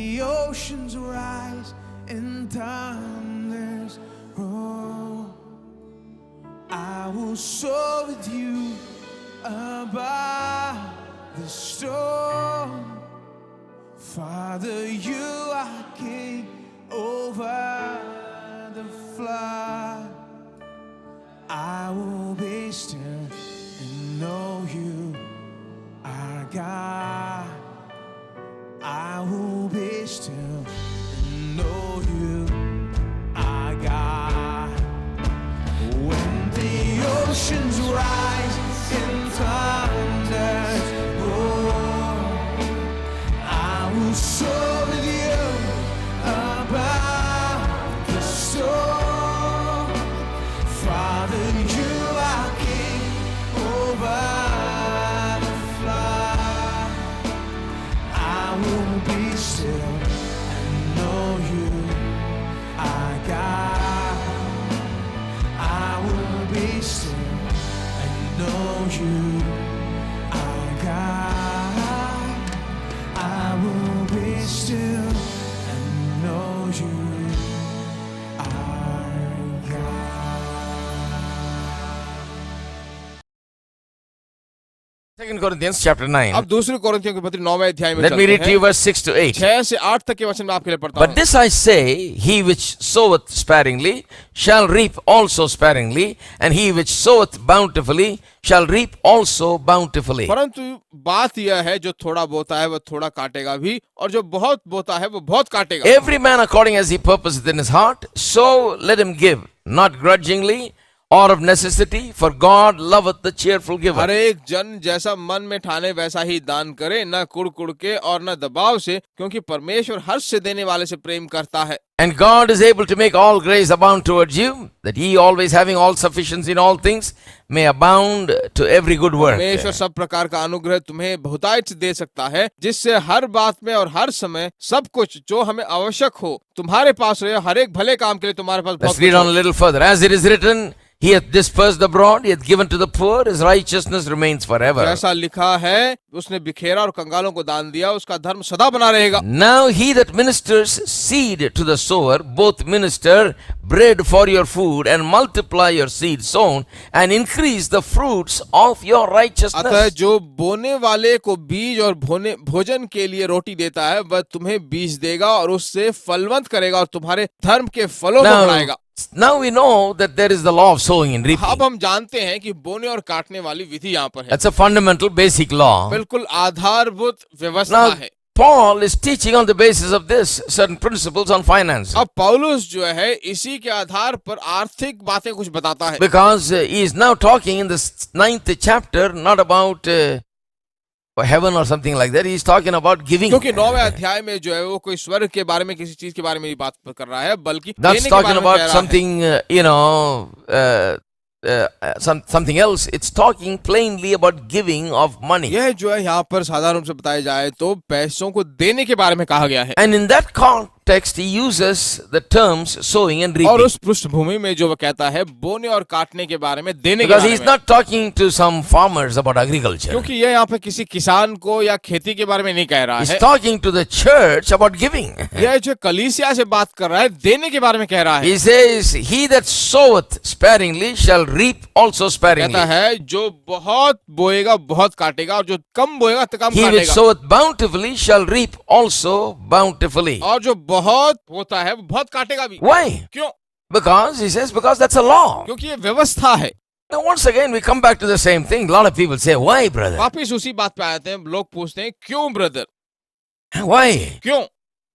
the oceans rise and thunders roll, I will soar with you above the storm. Father, you are king over the flood. I will be still and know you are God. I will be still and know you are God. When the oceans rise and thunders roar, I will soar with you above the storm. Father, you are king over the flood. I will be still and know you are God. I will be still and know you are God. I will be still and know you are God. 2 Corinthians chapter 9. अब दूसरे कोरिन्थियों के पत्र 9वें अध्याय में Let me चलते read to हैं। you verse 6 to 8. 6 से 8 तक के वचन मैं आपके लिए पढ़ता But हूँ। this I say, he which soweth sparingly shall reap also sparingly, and he which soweth bountifully shall reap also bountifully. परंतु बात यह है, जो थोड़ा बोता है वह थोड़ा काटेगा भी, और जो बहुत बोता है वो बहुत काटेगा। Every man according as he purposeth in his heart, so let him give, not grudgingly or of necessity, for God loveth the cheerful giver. हर एक जन जैसा मन में ठाने वैसा ही दान करे, न कुड़ कुड़ के और न दबाव से, क्योंकि परमेश्वर हर्ष से देने वाले से प्रेम करता है। And God is able to make all grace abound towards you, that ye always having all sufficiency in all things may abound to every good work. परमेश्वर सब प्रकार का अनुग्रह तुम्हें बहुतायत से दे सकता है, जिससे हर बात में और हर समय सब कुछ जो हमें आवश्यक हो तुम्हारे पास रहे, हर एक भले काम के लिए तुम्हारे पास बहुत Let's read कुछ on a हो। little further. As it is written, he hath dispersed abroad, he hath given to the poor, his righteousness remains forever. जैसा लिखा है, उसने बिखेरा और कंगालों को दान दिया, उसका धर्म सदा बना रहेगा। Now he that ministers seed to the sower, both minister bread for your food, and multiply your seed sown, and increase the fruits of your अतः righteousness. जो बोने वाले को बीज और भोजन के लिए रोटी देता है, वह तुम्हें बीज देगा और उससे फलवंत करेगा और तुम्हारे धर्म के फलों को बढ़ाएगा। Now we know that there is the law of sowing and reaping. अब हम जानते हैं कि बोने और काटने वाली विधि यहाँ पर है। That's a fundamental basic law. बिल्कुल आधारभूत व्यवस्था Now है। Paul is teaching on the basis of this certain principles on finance. अब पौलुस जो है इसी के आधार पर आर्थिक बातें कुछ बताता है, Because he is now talking in the 9th chapter not about heaven or something like that. He is talking about giving. क्योंकि 9वें अध्याय में जो है वो कोई स्वर्ग के बारे में, किसी चीज के बारे में बात कर रहा है, बल्कि That's देने के talking बारे में कह about रहा है। something, something else. It's talking plainly about giving of money. यह जो है यहाँ पर साधारण रूप से बताया जाए तो पैसों को देने के बारे में कहा गया है। And in that context, he uses the terms sowing and और reaping. उस पृष्ठभूमि में जो वह कहता है बोने और काटने के बारे में, देने के Because बारे he's में, not talking to some farmers about agriculture. क्योंकि यह यहाँ पे किसी किसान को या खेती के बारे में नहीं कह रहा He's है। talking to the church about giving. यह जो कलीसिया से बात कर रहा है, देने के बारे में कह रहा है। He says, he that soweth sparingly shall reap also sparingly. कहता है जो बहुत बोएगा बहुत काटेगा, और जो कम बोएगा तो कम He which काटेगा, soweth bountifully shall reap also bountifully. और जो बहुत होता है वो बहुत काटेगा भी। Why? क्यों? Because he says, because that's a law. क्योंकि ये व्यवस्था है। Now once again we come back to the same thing. A lot of people say, why brother? वापिस उसी बात पे आते हैं, लोग पूछते हैं क्यों ब्रदर, Why? क्यों?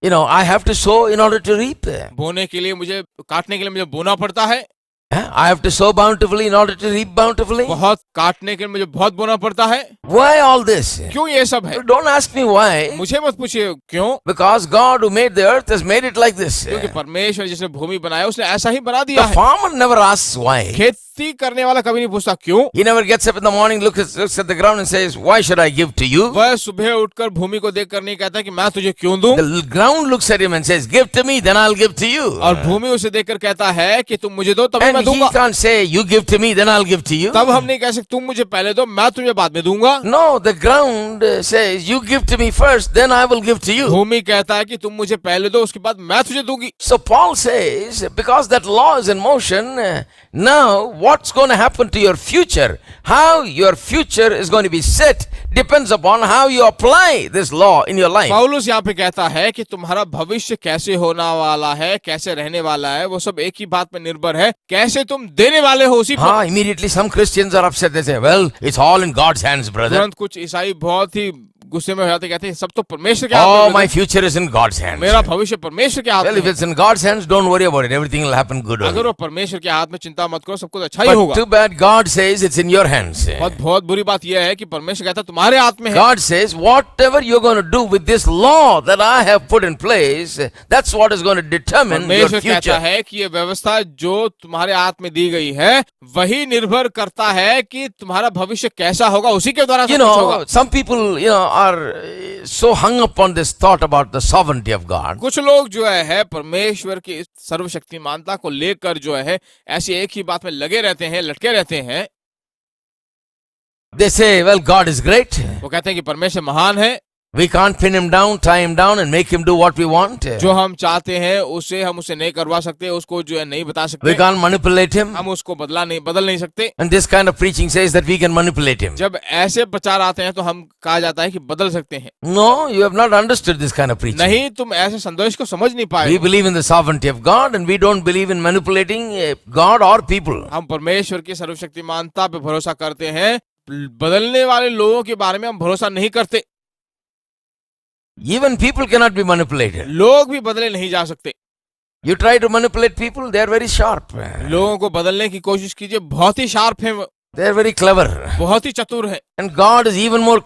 You know, I have to sow in order to reap. बोने के लिए मुझे, काटने के लिए मुझे बोना पड़ता है, I have to sow bountifully in order to reap bountifully. बहुत काटने के लिए मुझे बहुत बोना पड़ता है। Why all this? क्यों ये सब है? Don't ask me why. मुझे मत पूछिए क्यों, Because God who made the earth has made it like this. क्योंकि परमेश्वर जिसने भूमि बनाया उसने ऐसा ही बना The दिया है। farmer never asks why. मस्ती करने वाला कभी नहीं पूछता क्यों। He never gets up in the morning, looks at the ground and says, why should I give to you? वह सुबह उठकर भूमि को देखकर नहीं कहता कि मैं तुझे क्यों दूं। The ground looks at him and says, give to me, then I'll give to you. और भूमि उसे देखकर कहता है कि तुम मुझे दो तभी And मैं he दूंगा। can't say, you give to me, then I'll give to you. तब हम नहीं कह सकते तुम मुझे पहले दो मैं तुझे बाद में दूंगा। No, the ground says, you give to me first, then I will give to you. भूमि कहता है कि तुम मुझे पहले दो उसके बाद मैं तुझे दूंगी। So Paul says, because that law is in motion, now what's going to happen to your future, how your future is going to be set, depends upon how you apply this law in your life. पौलुस यहाँ पे कहता है कि तुम्हारा भविष्य कैसे होना वाला है, कैसे रहने वाला है, वो सब एक ही बात पे निर्भर है, कैसे तुम देने वाले हो उसी पर। Immediately some Christians are upset. They say, well, it's all in God's hands, brother. तुरंत कुछ ईसाई बहुत ही गुस्से में हो जाते, कहते हैं सब तो परमेश्वर के हाथ Oh, में my है। future is in God's hands. मेरा भविष्य परमेश्वर के हाथ Well, में if है। it's in God's hands, don't worry about it. Everything will happen good. अगर only. वो परमेश्वर के हाथ में चिंता मत करो, सब कुछ अच्छा ही But होगा। too bad God says it's in your hands. बहुत बुरी बात यह है कि परमेश्वर कहता है तुम्हारे हाथ में है। God says, whatever you're going to do with this law that I have put in place, that's what is going to determine your परमेश्वर कहता future. है कि ये व्यवस्था जो तुम्हारे हाथ में दी गई है वही निर्भर करता है कि तुम्हारा भविष्य कैसा होगा, उसी के द्वारा You सब कुछ होगा। know, some people, are so hung up on this thought about the sovereignty of God. कुछ लोग जो है परमेश्वर की इस सर्वशक्तिमानता को लेकर जो है ऐसी एक ही बात में लगे रहते हैं, लटके रहते हैं। They say, well, God is great. वो कहते हैं कि परमेश्वर महान है, We can't pin him down, tie him down and make him do what we want. जो हम चाहते हैं उसे हम उसे नहीं करवा सकते, उसको जो है नहीं बता We सकते, can't manipulate him. हम उसको बदल नहीं सकते। And this kind of preaching says that we can manipulate him. जब ऐसे प्रचार आते हैं तो हम कहा जाता है कि बदल सकते हैं। No, you have not understood this kind of preaching. नहीं, तुम ऐसे संदेश को समझ नहीं पाए। We believe in the sovereignty of God and we don't believe in manipulating God or people. हम परमेश्वर की सर्वशक्तिमानता पे भरोसा करते हैं, बदलने वाले लोगों के बारे में हम भरोसा नहीं करते। Even people cannot be manipulated. लोग भी बदले नहीं जा सकते। You try to manipulate people, they are very sharp. लोगों को बदलने की कोशिश कीजिए, बहुत ही शार्प है वो, They are very clever. बहुत ही चतुर है। And God is even more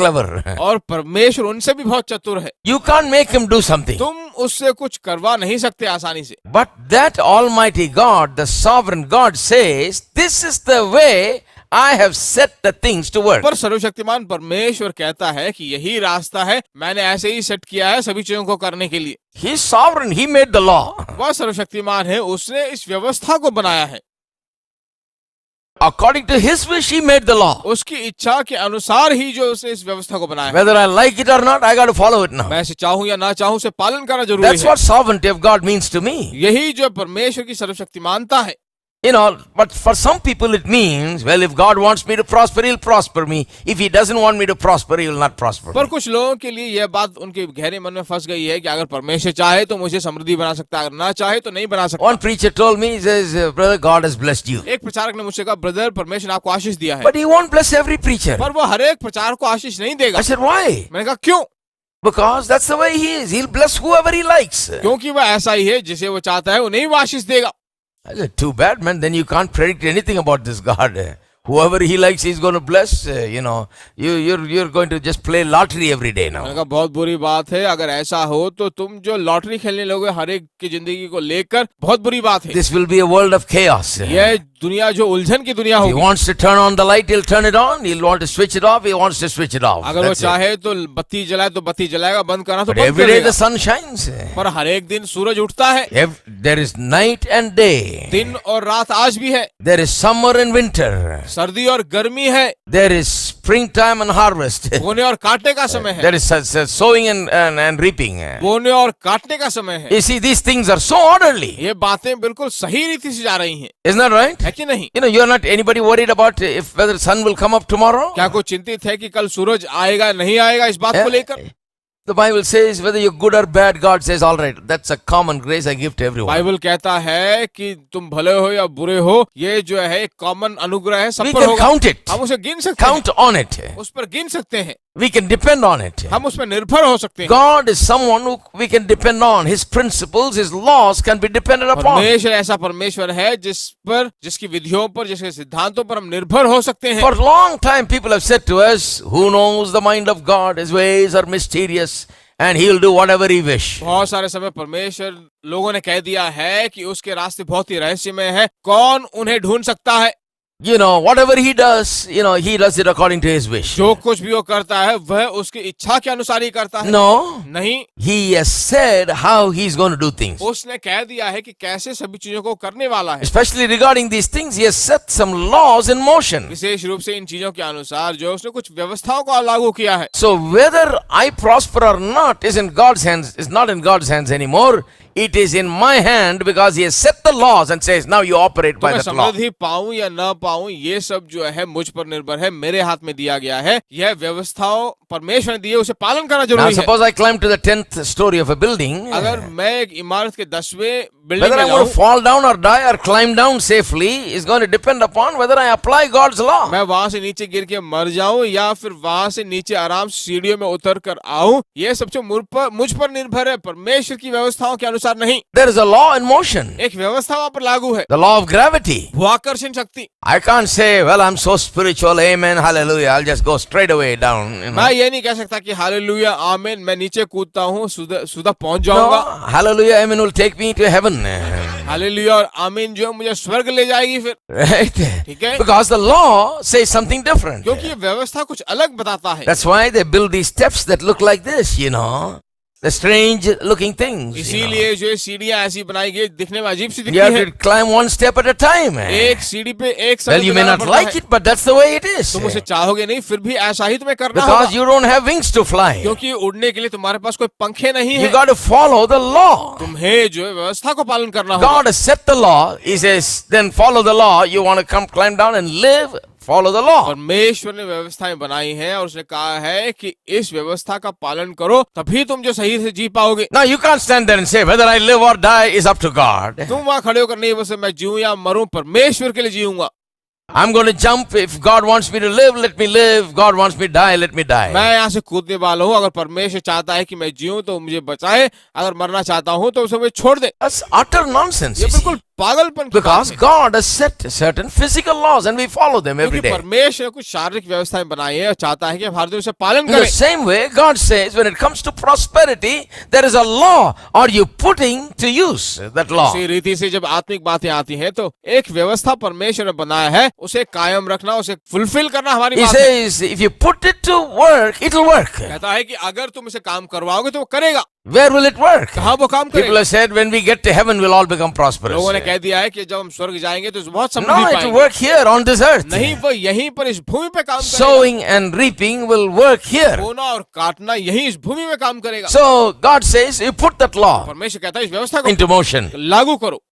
clever. और परमेश्वर उनसे भी बहुत चतुर है। You can't make him do something. तुम उससे कुछ करवा नहीं सकते आसानी से। But that Almighty God, the sovereign God says, this is the way I have set the things to work. पर सर्वशक्तिमान परमेश्वर कहता है कि यही रास्ता है, मैंने ऐसे ही सेट किया है सभी चीजों को करने के लिए। He is sovereign. He made the law. वह सर्वशक्तिमान है, उसने इस व्यवस्था को बनाया है। According to his wish, he made the law. उसकी इच्छा के अनुसार ही जो उसने इस व्यवस्था को बनाया है। Whether I like it or not, I got to follow it now. मैं इसे चाहूं या ना चाहूं, उसे पालन करना जरूरी That's है। what sovereignty of God means to me. यही जो परमेश्वर की सर्वशक्तिमानता है। But for some people it means, well, if God wants me to prosper, he'll prosper me. If he doesn't want me to prosper, he will not prosper पर me. कुछ लोगों के लिए यह बात उनके गहरे मन में फंस गई है कि अगर परमेश्वर चाहे तो मुझे समृद्धि बना सकता है, अगर ना चाहे तो नहीं बना सकता। One preacher told me, he says, brother, God has blessed you. एक प्रचारक ने मुझसे कहा, ब्रदर, परमेश्वर ने आपको आशीष दिया है, But he won't bless every preacher. पर वो हर एक प्रचारक को आशीष नहीं देगा। I said, why? मैंने कहा क्यों? Because that's the way he is. He'll bless whoever he likes. क्योंकि वह ऐसा ही है, जिसे वो चाहता है उन्हें वो आशीष देगा। I said, too bad, man. Then you can't predict anything about this God. Whoever he likes, he's going to bless. You're going to just play lottery every day now. मैंने कहा बहुत बुरी बात है, अगर ऐसा हो तो तुम जो लॉटरी खेलने लोगे हर एक की जिंदगी को लेकर, बहुत बुरी बात है। This will be a world of chaos. यह दुनिया जो उलझन की दुनिया He होगी। wants to turn on the light, he'll turn it on. He'll want to switch it off, he wants to switch it off. अगर वो That's it. चाहे तो बत्ती जलाए तो बत्ती जलाएगा, बंद करना तो But बंद every कर day देगा। the sun shines. पर हर एक दिन सूरज उठता है। There is night and day. दिन और रात आज भी है। There is summer and winter. सर्दी और गर्मी है। There is springtime and harvest. बोने और काटने का समय है। There is sowing and reaping. बोने और काटने का समय है। You see, these things are so orderly. ये बातें बिल्कुल सही रीति से जा रही हैं, Isn't that right? है कि नहीं? You're not anybody worried about if whether sun will come up tomorrow? क्या कोई चिंतित है कि कल सूरज आएगा नहीं आएगा इस बात को लेकर? The Bible says whether you're good or bad, God says, all right, that's a common grace I give to everyone. Bible कहता है कि तुम भले हो या बुरे हो, ये जो है एक कॉमन अनुग्रह है, सब We पर can होगा। count it. हम उसे गिन सकते हैं, Count on it. उस पर गिन सकते हैं, We can depend on it. हम उस पर निर्भर हो सकते हैं। God is someone who we can depend on. His principles, His laws can be depended upon. परमेश्वर ऐसा परमेश्वर है जिसकी विधियों पर, जिसके सिद्धांतों पर हम निर्भर हो सकते हैं। For a long time people have said to us, who knows the mind of God? His ways are mysterious. and he will do whatever he wish. बहुत सारे समय परमेश्वर लोगों ने कह दिया है कि उसके रास्ते बहुत ही रहस्यमय है, कौन उन्हें ढूंढ सकता है। You know, whatever he does, he does it according to his wish. जो कुछ भी वो करता है वह उसकी इच्छा के अनुसार ही करता है। No, नहीं, he has said how he's going to do things. उसने कह दिया है कि कैसे सभी चीजों को करने वाला है। Especially regarding these things, he has set some laws in motion. विशेष रूप से इन चीजों के अनुसार जो उसने कुछ व्यवस्थाओं को लागू किया है। So whether I prosper or not is in God's hands, is not in God's hands anymore. It is in my hand because he has set the laws and says, now you operate by मैं that law. समृद्धि पाऊं या न पाऊं ये सब जो है मुझ पर निर्भर है, मेरे हाथ में दिया गया है। यह व्यवस्थाओं परमेश्वर ने दी है, उसे पालन करना Now जरूरी है। suppose I climb to the 10th story of a building. अगर मैं एक इमारत के 10वें बिल्डिंग Whether में I'm going जाऊं, to fall down or die or climb down safely is going to depend upon whether I apply God's law. मैं वहां से नीचे गिर के मर जाऊं या फिर वहां से नीचे आराम से सीढ़ियों में उतर कर आऊं, ये सबसे मुझ पर निर्भर है, परमेश्वर की व्यवस्थाओं के अनुसार नहीं। There is a law in motion. एक व्यवस्था वहां पर लागू है, The law of gravity. गुरुत्वाकर्षण शक्ति। I can't say, well, I'm so spiritual, amen, hallelujah, I'll just go straight away down. मैं ये नहीं कह सकता कि हालेलुया आमीन मैं नीचे कूदता हूँ सुधा पहुंच No, जाऊंगा। hallelujah, amen will take me to heaven. Hallelujah और आमीन जो है मुझे स्वर्ग ले जाएगी फिर, Right? ठीक है, Because the law says something different. क्योंकि ये व्यवस्था कुछ अलग बताता है। That's why they build these steps that look like this, the strange looking things. इसीलिए जो ये सीढ़ियां ऐसी बनाई गई दिखने में अजीब सी दिखती You have है। to climb one step at a time. एक सीढ़ी पे एक समय Well, you may बिताना not पड़ता like है। it, but that's the way it is. तुम उसे चाहोगे नहीं, फिर भी ऐसा ही तुम्हें करना Because होगा, you don't have wings to fly. क्योंकि उड़ने के लिए तुम्हारे पास कोई पंखे नहीं You है। got to follow the law. तुम्हें जो है व्यवस्था को पालन करना होगा। God has set the law. He says, then follow the law. You want to come climb down and live? Follow the law. परमेश्वर ने व्यवस्थाएं बनाई हैं और उसने कहा है कि इस व्यवस्था का पालन करो, तभी तुम जो सही से जी पाओगे। Now you can't stand there and say, whether I live or die is up to God. तुम वहां खड़े होकर नहीं बस मैं जीऊं या मरूं, परमेश्वर के लिए जीऊंगा। I'm going to jump. If God wants me to live, let me live. God wants me to die, let me die. मैं यहाँ से कूदने वाला हूँ, अगर परमेश्वर चाहता है कि मैं जीऊं तो मुझे बचाए, अगर मरना चाहता हूँ तो उसे मुझे छोड़ दे। That's utter nonsense. ये you see. बिल्कुल पागलपन की बात Because है। God has set certain physical laws and we follow them every क्योंकि day. परमेश्वर ने कुछ शारीरिक व्यवस्थाएं बनाई है और चाहता है कि हम हर दिन उसे पालन In the करें। same way, God says, when it comes to prosperity, there is a law. Are you putting to use that law? इसी रीति से जब आत्मिक बातें आती हैं तो एक व्यवस्था परमेश्वर ने बनाया है, उसे कायम रखना, उसे फुलफिल करना हमारी He बात है। says, if you put it to work, it will work. कहता है कि अगर तुम इसे काम करवाओगे तो वो करेगा। Where will it work? कहाँ वो काम People करेगा? have said, when we get to heaven, we'll all become prosperous. लोगों ने कह दिया है कि जब हम स्वर्ग जाएंगे तो बहुत No, समृद्धि it will पाएंगे। work here on this earth. नहीं, वो यहीं पर इस भूमि पे काम करेगा। Sowing and reaping will work here. बोना और काटना यहीं इस भूमि में काम करेगा। So God says, you put that law परमेश्वर कहता है इस व्यवस्था को into motion. लागू करो।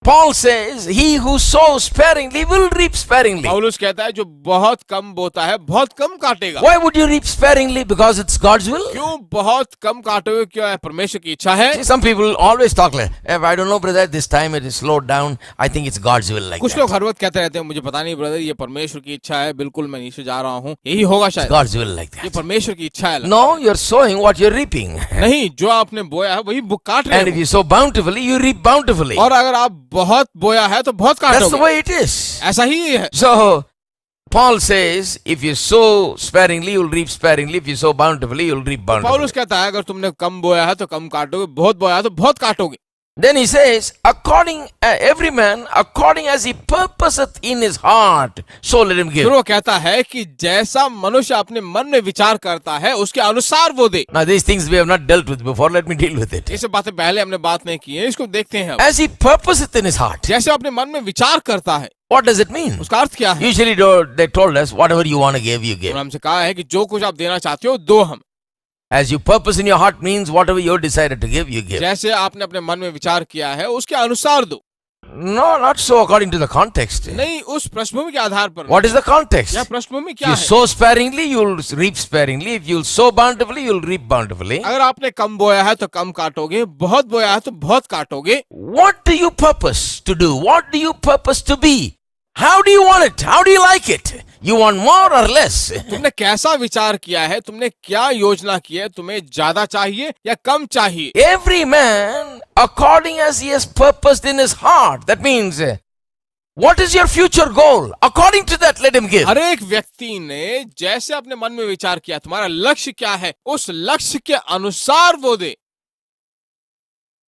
Paul says, he who sows sparingly will reap sparingly. पौलुस कहता है जो बहुत कम बोता है बहुत कम काटेगा। Why would you reap sparingly? Because it's God's will. क्यों बहुत कम काटोगे? क्यों है? परमेश्वर की इच्छा है। See, some people always talk like, I don't know, brother, this time it is slowed down. I think it's God's will like कुछ that. लोग हर वक्त कहते रहते हैं मुझे पता नहीं ब्रदर, ये परमेश्वर की इच्छा है, बिल्कुल मैं नीचे जा रहा हूँ, यही होगा It's शायद। God's will like ये that. परमेश्वर की इच्छा है। No, you're sowing what you're reaping. नहीं, जो आपने बोया है वही काट रहे And if हो। you sow bountifully, you reap bountifully. और अगर आप बहुत बोया है तो बहुत That's the काटोगे। way it is. ऐसा ही है। So, Paul says, if you sow sparingly, you'll reap sparingly. If you sow bountifully, you'll reap पौलुस bountifully. कहता है अगर तुमने कम बोया है तो कम काटोगे, बहुत बोया है तो बहुत काटोगे। Then he says, every man, according as he purposeth in his heart, so let him give. फिर वो कहता है कि जैसा मनुष्य अपने मन में विचार करता है उसके अनुसार वो दे। Now, these things we have not dealt with before. Let me deal with it. ये सब बातें पहले हमने बात नहीं की है, इसको देखते हैं अब। As he purposeth in his heart. जैसे अपने मन में विचार करता है, What does it mean? उसका अर्थ क्या है? Usually they told us, whatever you want to give, you give. और हमसे कहा है कि जो कुछ आप देना चाहते हो दो हम। As you purpose in your heart means whatever you decided to give, you give. जैसे आपने अपने मन में विचार किया है उसके अनुसार दो। No, not so according to the context. नहीं, उस पृष्ठभूमि के आधार पर। What is the context? यह पृष्ठभूमि If क्या you है? sow sparingly, you'll reap sparingly. If you'll sow bountifully, you'll reap bountifully. अगर आपने कम बोया है तो कम काटोगे, बहुत बोया है तो बहुत काटोगे। What do you purpose to do? What do you purpose to be? How do you want it? How do you like it? You want more or less? तुमने कैसा विचार किया है? तुमने क्या योजना की है? तुम्हें ज्यादा चाहिए या कम चाहिए? Every man according as he has purposed in his heart. That means What is your future goal? According to that, let him give. हर एक व्यक्ति ने जैसे अपने मन में विचार किया तुम्हारा लक्ष्य क्या है, उस लक्ष्य के अनुसार वो दे।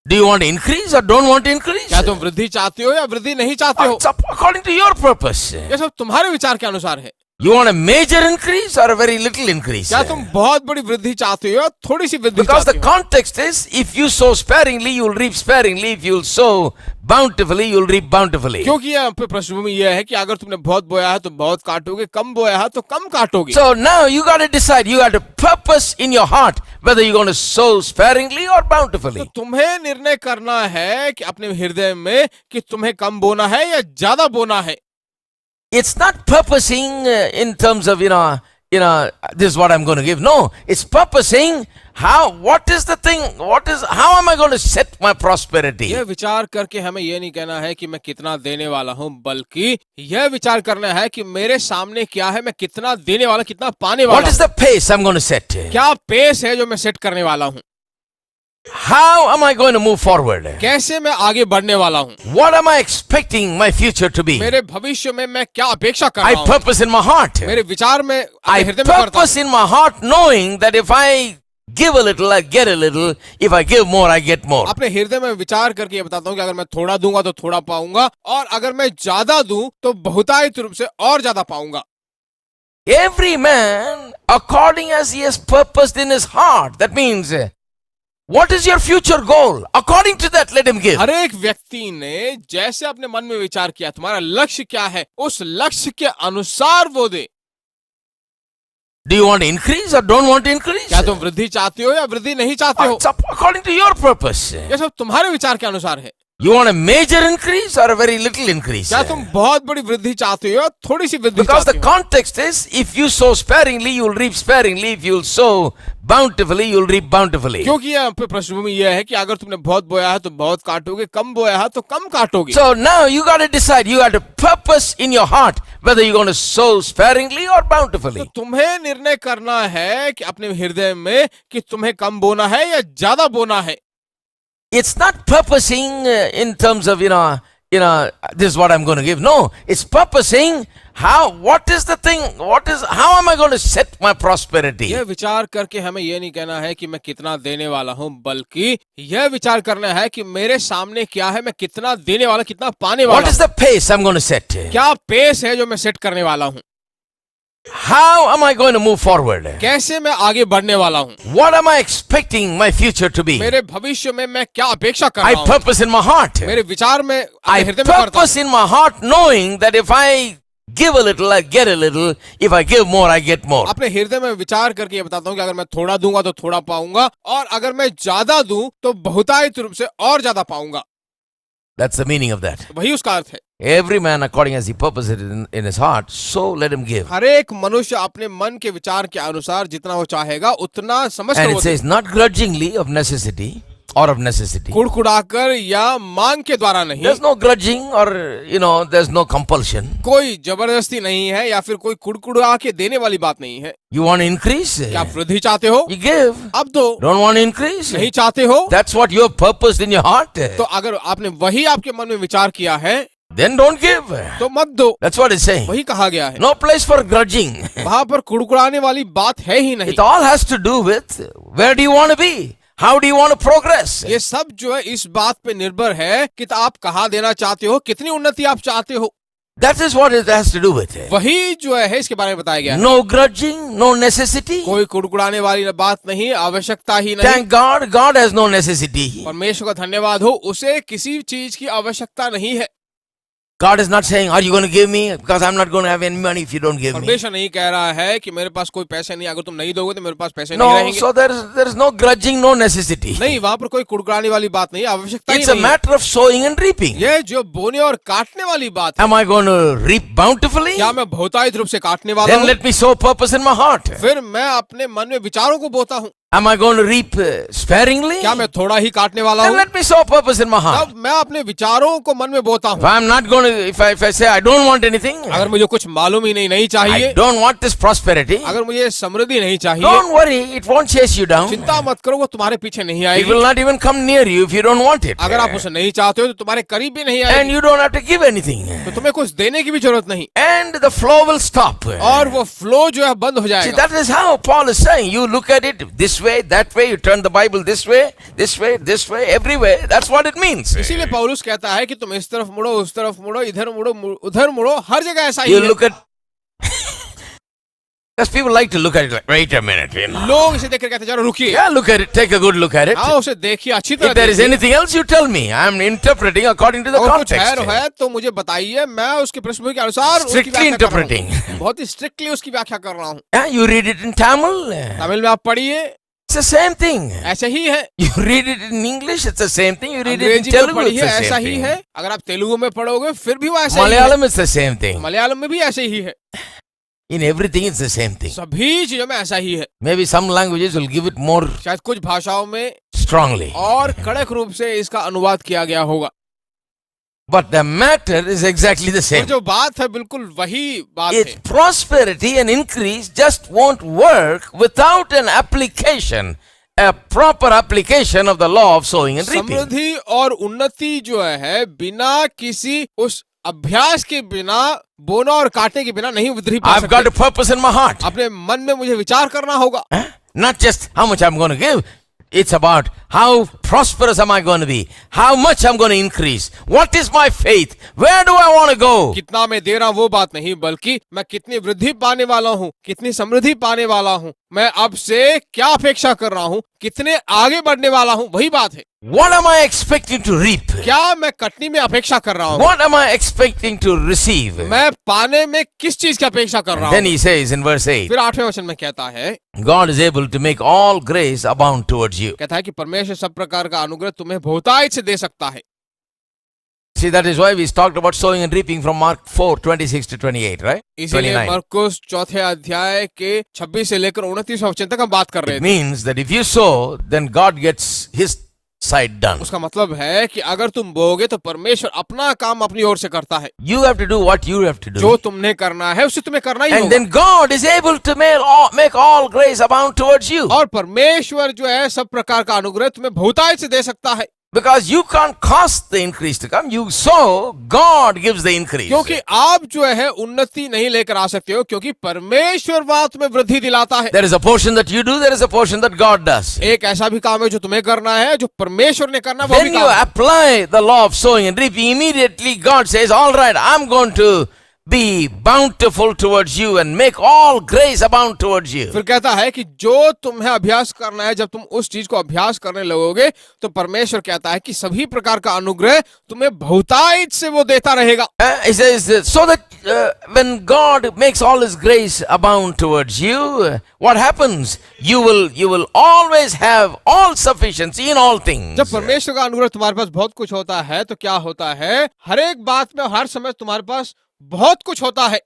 Do you want to increase or don't want to increase? क्या तुम वृद्धि चाहते हो या वृद्धि नहीं चाहते हो? It's according to your purpose. ये सब तुम्हारे विचार के अनुसार है। You want a major increase or a very little increase? क्या तुम बहुत बड़ी वृद्धि चाहते हो या थोड़ी सी वृद्धि Because the चाहते हो? context is, if you sow sparingly, you will reap sparingly. If you will sow bountifully, you will reap bountifully. क्योंकि यहाँ पे पृष्ठभूमि यह है कि अगर तुमने बहुत बोया है तो बहुत काटोगे, कम बोया है तो कम काटोगे। So now you got to decide. You got to purpose in your heart whether you're going to sow sparingly or तो bountifully. तुम्हें निर्णय करना है कि अपने हृदय में कि तुम्हें कम बोना है या ज्यादा बोना है। It's not purposing in terms of, this is what I'm going to give. No, it's purposing what is the thing, how am I going to set my prosperity? यह विचार करके हमें यह नहीं कहना है कि मैं कितना देने वाला हूं, बल्कि यह विचार करना है कि मेरे सामने क्या है, मैं कितना देने वाला, कितना पाने वाला What is the pace I'm going to set? क्या पेस है जो मैं सेट करने वाला हूं, How am I going to move forward? कैसे मैं आगे बढ़ने वाला हूं, What am I expecting my future to be? मेरे भविष्य में मैं क्या अपेक्षा कर I रहा हूं, purpose in my heart. मेरे विचार में I अपने हृदय में करता purpose हूं। in my heart knowing that if I give a little, I get a little. If I give more, I get more. अपने हृदय में विचार करके ये बताता हूँ कि अगर मैं थोड़ा दूंगा तो थोड़ा पाऊंगा, और अगर मैं ज्यादा दूं तो बहुतायत रूप से और ज्यादा पाऊंगा। Every man according as he has purposed in his heart. That means, what is your future goal? According to that, let him give. हर एक व्यक्ति ने जैसे अपने मन में विचार किया तुम्हारा लक्ष्य क्या है, उस लक्ष्य के अनुसार वो दे। Do you want to increase or don't want to increase? क्या तुम वृद्धि चाहते हो या वृद्धि नहीं चाहते हो? It's according to your purpose. ये सब तुम्हारे विचार के अनुसार है। You want a major increase or a very little increase? क्या तुम बहुत बड़ी वृद्धि चाहते हो या थोड़ी सी वृद्धि Because the चाहते हो? context is, if you sow sparingly, you will reap sparingly. If you will sow bountifully, you will reap bountifully. क्योंकि यहाँ पे पृष्ठभूमि यह है कि अगर तुमने बहुत बोया है तो बहुत काटोगे, कम बोया है तो कम काटोगे। So now you got to decide. You got to purpose in your heart whether you're going to sow sparingly or तो bountifully. तुम्हें निर्णय करना है कि अपने हृदय में कि तुम्हें कम बोना है या ज्यादा बोना है। It's not purposing in terms of, this is what I'm going to give. No, it's purposing what is the thing, how am I going to set my prosperity? यह विचार करके हमें यह नहीं कहना है कि मैं कितना देने वाला हूं, बल्कि यह विचार करना है कि मेरे सामने क्या है, मैं कितना देने वाला, कितना पाने वाला What is हूं। the pace I'm going to set? क्या पेस है जो मैं सेट करने वाला हूं, How am I going to move forward? कैसे मैं आगे बढ़ने वाला हूं, What am I expecting my future to be? मेरे भविष्य में मैं क्या अपेक्षा कर I रहा हूं, purpose in my heart. मेरे विचार में अपने I हृदय में करता हूं। purpose in my heart knowing that if I give a little, I get a little. If I give more, I get more. अपने हृदय में विचार करके ये बताता हूँ कि अगर मैं थोड़ा दूंगा तो थोड़ा पाऊंगा, और अगर मैं ज्यादा दूं तो बहुतायत रूप से और ज्यादा पाऊंगा। That's the meaning of that. वही उसका अर्थ है। Every man according as he purposes it in his heart, so let him give. हर एक मनुष्य अपने मन के विचार के अनुसार जितना वो चाहेगा उतना समझ कर And वो it says not grudgingly of necessity or of necessity. कुड़कुड़ाकर या मांग के द्वारा नहीं। There's no grudging or, there's no compulsion. कोई जबरदस्ती नहीं है या फिर कोई कुड़कुड़ा के देने वाली बात नहीं है। You want to increase? क्या आप वृद्धि चाहते हो? You give. अब दो। Don't want to increase? नहीं चाहते हो? That's what you have purposed in your heart. तो अगर आपने वही आपके मन में विचार किया है Then don't give. तो मत दो। That's what it's saying. वही कहा गया है। No place for grudging. वहां पर कुड़कुड़ाने वाली बात है ही नहीं। It all has to do with where do you want to be? How do you want to progress? ये सब जो है इस बात पे निर्भर है कि आप कहाँ देना चाहते हो, कितनी उन्नति आप चाहते हो। That is what it has to do with. वही जो है इसके बारे में बताया गया है। No grudging, no necessity. कोई कुड़कुड़ाने वाली बात नहीं, आवश्यकता ही नहीं। Thank God, God has no necessity. परमेश्वर का धन्यवाद हो, उसे किसी चीज की आवश्यकता नहीं है। God is not saying, are you going to give me? Because I'm not going to have any money if you don't give me. परमेश्वर नहीं कह रहा है कि मेरे पास कोई पैसे नहीं, अगर तुम नहीं दोगे तो मेरे पास पैसे नहीं No, रहेंगे। so there is no grudging, no necessity. नहीं, वहां पर कोई कुड़कुड़ाने वाली बात नहीं, आवश्यकता ही It's a नहीं है। matter of sowing and reaping. ये जो बोने और काटने वाली बात है, Am I going to reap bountifully? क्या मैं बहुतायत रूप से काटने वाला Then हूँ? let me sow purpose in my heart. फिर मैं अपने मन में विचारों को बोता हूँ। Am I going to reap sparingly? क्या मैं थोड़ा ही काटने वाला Then हूँ? let me sow purpose in my heart. तब मैं अपने विचारों को मन में बोता If हूँ। I'm not going to, if I say I don't want anything, अगर मुझे कुछ मालूम ही नहीं I चाहिए, don't want this prosperity, अगर मुझे समृद्धि नहीं चाहिए, don't worry, it won't chase you down. चिंता मत करो, वो तुम्हारे पीछे नहीं It आएगी। will not even come near you if you don't want it. अगर आप उसे नहीं चाहते हो तो तुम्हारे करीब भी नहीं And आएगी, you don't have to give anything. तो तुम्हें कुछ देने की भी जरूरत नहीं, And the flow will stop. और वो फ्लो जो है बंद हो See, जाएगा। that is how Paul is saying. You look at it this way, that way, you turn the Bible this way, this way, this way, everywhere. That's what it means. इसीलिए पौलुस कहता है कि तुम इस तरफ मुड़ो, उस तरफ मुड़ो, इधर मुड़ो, उधर मुड़ो, हर जगह ऐसा ही You है। look at... Because people like to look at it like, wait a minute. You know. लोग इसे देखकर कहते हैं, चलो रुकिए, Yeah, look at it. Take a good look at it. हाँ उसे देखिए, अच्छी तरह If there is देखिए। anything else, you tell me. I am interpreting according to the और कुछ context. है तो मुझे बताइए, मैं उसकी पृष्ठभूमि के अनुसार उसकी Strictly व्याख्या कर रहा हूँ। interpreting. बहुत ही स्ट्रिक्टली उसकी व्याख्या कर रहा हूँ। Yeah, you read it in Tamil. Tamil में आप पढ़िए, It's the same thing. ऐसे ही है। You read it in English, it's the same thing. You read it in अंग्रेजी में Telugu, पढ़िए, it's the ऐसा same ही thing. है। अगर आप तेलुगु में पढ़ोगे फिर भी वो ऐसा ही है। Malayalam, it's the same thing. Malayalam में भी ऐसे ही है। In everything, it's the same thing. सभी चीजों में ऐसा ही है। Maybe some languages will give it more शायद कुछ भाषाओं में strongly. और कड़क रूप से इसका अनुवाद किया गया होगा, But the matter is exactly the और same. जो बात है बिल्कुल वही बात Its है। prosperity and increase just won't work without an application, a proper application of the law of sowing and reaping. समृद्धि और उन्नति जो है बिना किसी उस अभ्यास के बिना, बोना और काटने के बिना नहीं वृद्धि पा I've got सकते। a purpose in my heart. अपने मन में मुझे विचार करना होगा, Huh? Not just how much I'm going to give. It's about how prosperous am I going to be? How much I'm going to increase? What is my faith? Where do I want to go? कितना मैं दे रहा हूँ वो बात नहीं, बल्कि मैं कितनी वृद्धि पाने वाला हूँ, कितनी समृद्धि पाने वाला हूँ, मैं अब से क्या अपेक्षा कर रहा हूँ, कितने आगे बढ़ने वाला हूँ, वही बात है। What am I expecting to reap? क्या मैं कटनी में अपेक्षा कर रहा हूँ, What am I expecting to receive? मैं पाने में किस चीज की अपेक्षा कर रहा Then हूँ। he says in verse 8, फिर 8वें वचन में कहता है, God is able to make all grace abound towards you. कहता है कि परमेश्वर सब प्रकार का अनुग्रह तुम्हें बहुतायत से दे सकता है। See, that is why we talked about sowing and reaping from Mark 4, 26 to 28, right? इसीलिए 29. मरकुस चौथे अध्याय के 26 से लेकर 29 वचन तक हम बात कर रहे It थे। means that if you sow, then God gets his side done. उसका मतलब है कि अगर तुम बोगे तो परमेश्वर अपना काम अपनी ओर से करता है। You have to do what you have to do. जो तुमने करना है उसे तुम्हें करना ही And होगा। then God is able to make all grace abound towards you. और परमेश्वर जो है सब प्रकार का अनुग्रह तुम्हें बहुतायत से दे सकता है, Because you can't cause the increase to come. You sow, God gives the increase. क्योंकि आप जो है उन्नति नहीं लेकर आ सकते हो, क्योंकि परमेश्वर वहां तुम्हें वृद्धि दिलाता है। There is a portion that you do, there is a portion that God does. एक ऐसा भी काम है जो तुम्हें करना है, जो परमेश्वर ने करना है, वो भी When you काम है। apply the law of sowing and reaping, immediately God says, all right, I'm going to be bountiful towards you and make all grace abound towards you. फिर कहता है कि जो तुम्हें अभ्यास करना है, जब तुम उस चीज को अभ्यास करने लगोगे तो परमेश्वर कहता है कि सभी प्रकार का अनुग्रह तुम्हें बहुतायत से वो देता रहेगा। He says, so that when God makes all His grace abound towards you, what happens? You will always have all sufficiency in all things. जब परमेश्वर का अनुग्रह तुम्हारे पास बहुत कुछ होता है तो क्या होता है, हर एक बात में हर समय तुम्हारे पास बहुत कुछ होता है,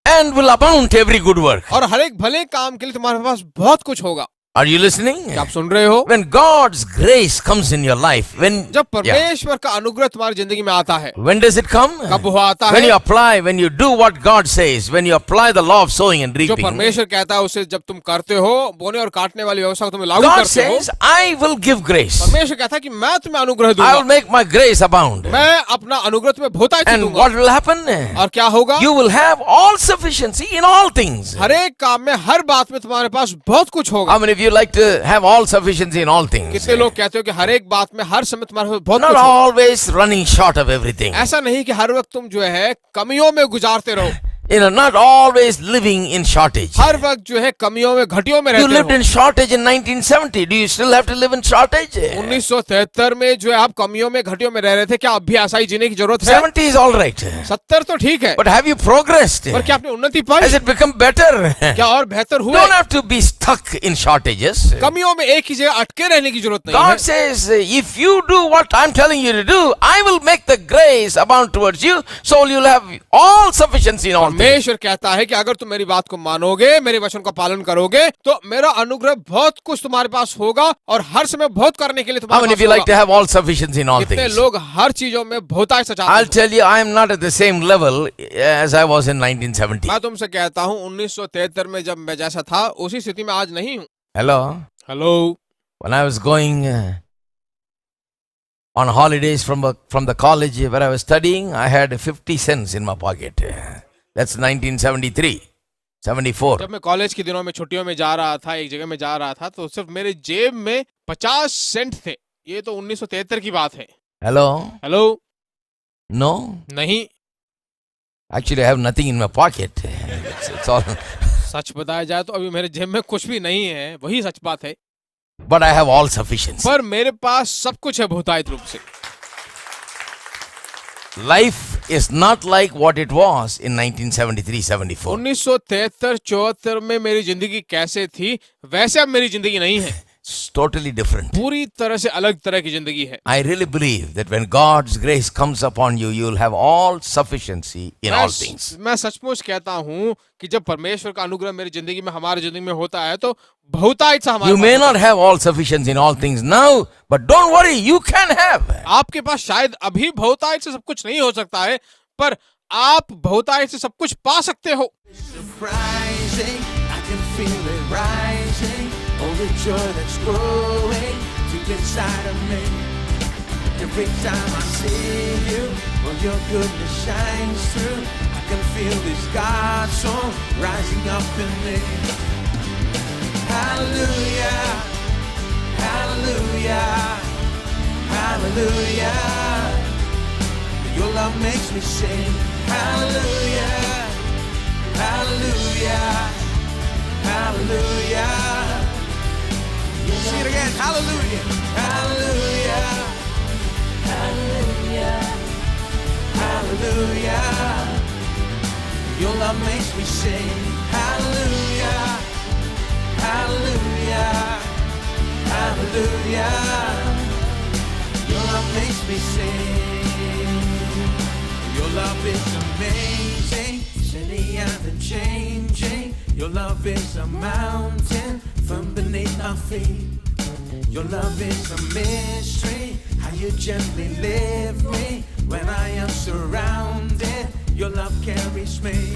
And will abound to every good work. और हर एक भले काम के लिए तुम्हारे पास बहुत कुछ होगा। Are you listening? क्या आप सुन रहे हो? When God's grace comes in your life, जब yeah. परमेश्वर का अनुग्रह तुम्हारी जिंदगी में आता है, When does it come? कब वो आता When है? you apply, when you do what God says, when you apply the law of sowing and जो reaping. परमेश्वर कहता है उसे जब तुम करते हो, बोने और काटने वाली व्यवस्था को तुम लागू God करते हो, says, I will give grace. परमेश्वर कहता है कि मैं तुम्हें अनुग्रह I will दूंगा, make my grace abound. मैं अपना अनुग्रह तुम्हें बहुतायत से And दूंगा। what will happen? और क्या होगा? You will have all sufficiency in all things. हर एक काम में, हर बात में तुम्हारे पास बहुत कुछ होगा। How many of you like to have all sufficiency in all things? कितने लोग कहते हो कि हर एक बात में हर समय तुम्हारे पास बहुत Not कुछ होगा? always running short of everything. ऐसा नहीं कि हर वक्त तुम जो है कमियों में गुजारते रहो, Not always living in shortage. हर वक्त जो है कमियों में, घटियों में You रहते lived रहो। in shortage in 1970. Do you still have to live in shortage? 1973 में जो है आप कमियों में, घटियों में रह रहे थे, क्या अब भी ऐसा ही जीने की जरूरत है? 70 is all right. 70 तो ठीक है, But have you progressed? पर क्या आपने उन्नति पाई? Has it become better? क्या और बेहतर हुए? Don't have to be stuck in shortages. कमियों में एक ही जगह अटके रहने की जरूरत नहीं God है। says, if you do what I'm telling you to do, I will make the grace abound towards you, so you'll have all sufficiency in all things. परमेश्वर कहता है कि अगर तुम मेरी बात को मानोगे, मेरे वचन का पालन करोगे, तो मेरा अनुग्रह बहुत कुछ तुम्हारे पास होगा और हर समय बहुत करने के लिए How तुम्हारे many of pass you like to होगा। have all sufficiency in all कितने things? लोग हर चीजों में बहुतायत से चाहते I'll हैं। tell you, I am not at the same level as I was in 1970. मैं तुमसे कहता हूँ 1973 में जब मैं जैसा था उसी स्थिति में आज नहीं हूँ। Hello? Hello, When I was going on holidays from the college where I was studying, I had 50 cents in my pocket. That's 1973, 74. जब मैं कॉलेज के दिनों में छुट्टियों में जा रहा था, एक जगह में जा रहा था, तो सिर्फ मेरे जेब में 50 सेंट थे। ये तो 1973 की बात है। Hello? Hello, No? नहीं, Actually, I have nothing in my pocket. It's all. सच बताया जाए तो अभी मेरे जेब में कुछ भी नहीं है, वही सच बात है। But I have all sufficiency. पर मेरे पास सब कुछ है बहुतायत रूप से। Life is not like what it was in 1973-74. 1973-74 में मेरी जिंदगी कैसे थी, वैसे अब मेरी जिंदगी नहीं है। It's totally different. पूरी तरह से अलग तरह की जिंदगी है। I really believe that when God's grace comes upon you, you'll have all sufficiency in all things. मैं सचमुच कहता हूँ कि जब परमेश्वर का अनुग्रह मेरी जिंदगी में, हमारी जिंदगी में होता है, तो बहुतायत से हमारे You पास may होता not have all sufficiency in all things now, but don't worry, you can have. है। आपके पास शायद अभी बहुतायत से सब कुछ नहीं हो सकता है, पर आप बहुतायत से सब कुछ पा सकते हो। Surprising, I can feel it rising. Oh, the joy that's growing deep inside of me. Every time I see you, well, your goodness shines through. I can feel this God song rising up in me. Hallelujah, hallelujah, hallelujah. Your love makes me sing. Hallelujah, hallelujah, hallelujah. See it again. Hallelujah, hallelujah, hallelujah, hallelujah. Your love makes me sing. Hallelujah, hallelujah, hallelujah. Your love makes me sing. Your love is amazing, steady and unchanging. Your love is a mountain from beneath our feet. Your love is a mystery, how you gently lift me when I am surrounded. Your love carries me.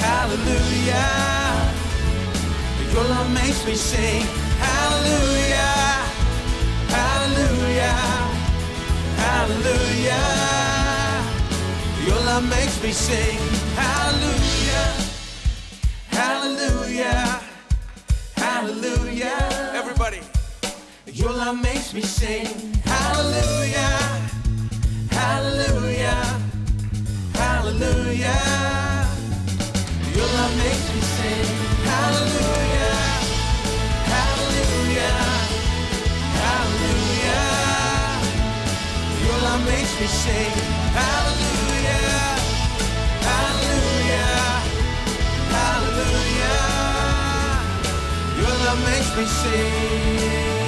Hallelujah, your love makes me sing. Hallelujah, hallelujah, hallelujah. Your love makes me sing. Hallelujah, hallelujah, hallelujah. Everybody, your love makes me sing. Hallelujah, hallelujah, hallelujah. Your love makes me sing. Hallelujah, hallelujah, hallelujah. Your love makes me sing. Hallelujah, hallelujah, hallelujah. Your love makes me sing.